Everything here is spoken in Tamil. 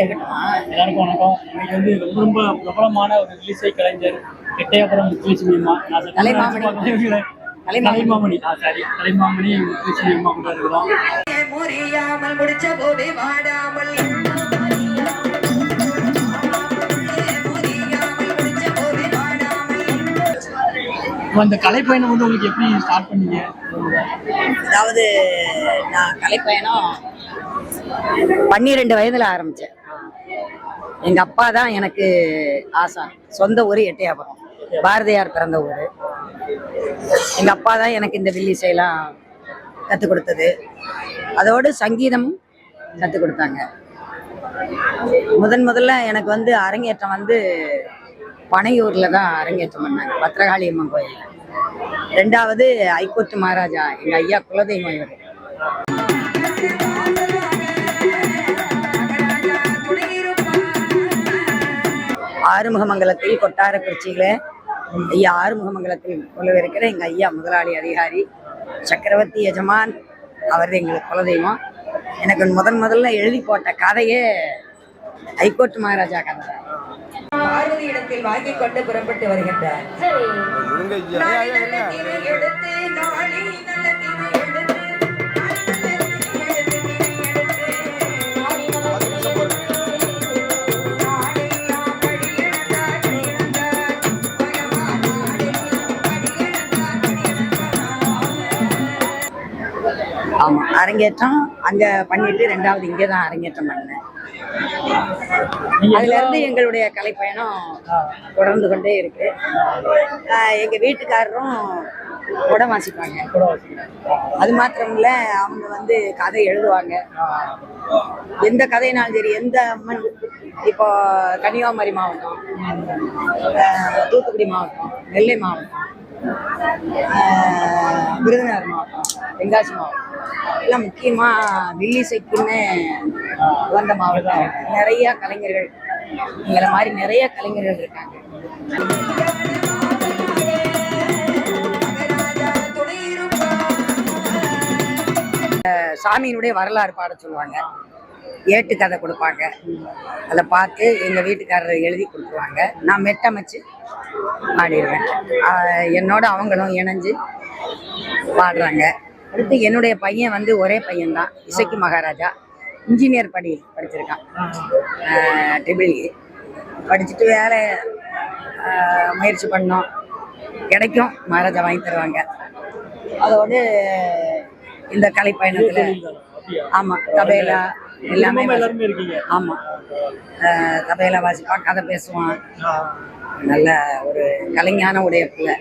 எல்லாருக்கும் வணக்கம். இன்னைக்கு வந்து ரொம்ப ரொம்ப பிரபலமான ஒரு இசை கலைஞர் எட்டயபுரம் முத்துலட்சுமி அம்மா. கலைமாமணி கலைமாமணி முத்துலட்சுமி அம்மா கூட இருக்கிறோம். அந்த கலைப்பயணம் வந்து உங்களுக்கு எப்படி ஸ்டார்ட் பண்ணீங்க? அதாவது நான் கலைப்பயணம் 12 வயதுல ஆரம்பிச்சேன். எங்க அப்பா தான் எனக்கு ஆசான். சொந்த ஊர் எட்டயபுரம், பாரதியார் பிறந்த ஊர். எங்க அப்பா தான் எனக்கு இந்த வில்லிசையெல்லாம் கற்றுக் கொடுத்தது. அதோடு சங்கீதம் கற்றுக் கொடுத்தாங்க. முதல்ல எனக்கு வந்து அரங்கேற்றம் வந்து பனையூர்ல தான் அரங்கேற்றம் பண்ணாங்க, பத்ரகாளி அம்மன் கோயில். 2வது ஐகோர்ட் மகாராஜா, எங்க ஐயா குலதெய்வம் இவர். ஆறுமுகமங்கலத்தில் கொட்டாரக்குறிச்சியில ஐயா ஆறுமுகமங்கலத்தில் கொள்ளவிருக்கிற எங்க ஐயா முதலாளி அதிகாரி சக்கரவர்த்தி எஜமான், அவர் எங்களுக்கு குலதெய்வம். எனக்கு முதல்ல எழுதி போட்ட கதையே ஐகோர்ட் மகாராஜா கதை. பார்வதி இடத்தில் வாங்கி கொண்டு புறப்பட்டு வருகின்றார். ஆமா, அரங்கேற்றம் அங்க பண்ணிட்டு 2வது இங்கே தான் அரங்கேற்றம் பண்ணேன். அதுல இருந்து எங்களுடைய கலைப்பயணம் தொடர்ந்து கொண்டே இருக்கு. எங்க வீட்டுக்காரரும் கூட வாசிப்பாங்க. அது மாத்திரம் இல்ல, அவங்க வந்து கதை எழுதுவாங்க. எந்த கதைனாலும் சரி, எந்த அம்மன், இப்போ கன்னியாகுமரி மாவட்டம், தூத்துக்குடி மாவட்டம், நெல்லை மாவட்டம், விருதுநகர் மாவட்டம், தென்காசி மாவட்டம், எல்லாம் முக்கியமா வில்லிசைக்குன்னு வந்த மாவட்டம். நிறைய கலைஞர்கள், எங்களை மாதிரி நிறைய கலைஞர்கள் இருக்காங்க. சாமியினுடைய வரலாறு பாட சொல்லுவாங்க, ஏட்டு கதை கொடுப்பாங்க. அதை பார்த்து எங்கள் வீட்டுக்காரர் எழுதி கொடுத்துருவாங்க. நான் மெட்டமைச்சு பாடிடுவேன். என்னோட அவங்களும் இணைஞ்சு பாடுறாங்க. அடுத்து என்னுடைய பையன் வந்து ஒரே பையன்தான், இசைக்கு மகாராஜா. இன்ஜினியர் படிச்சிருக்கான், ட்ரிபிள் இ படிச்சுட்டு வேலை முயற்சி பண்ணோம், கிடைக்கும், மகாராஜா வாங்கி தருவாங்க. அதோடு இந்த கலைப்பயணத்தில் ஆமாம் தபேலா எல்லாமே. ஆமாம், தபேலா வாசிப்பான், கதை பேசுவான். நல்ல ஒரு கலைஞான உடைய பிள்ளை.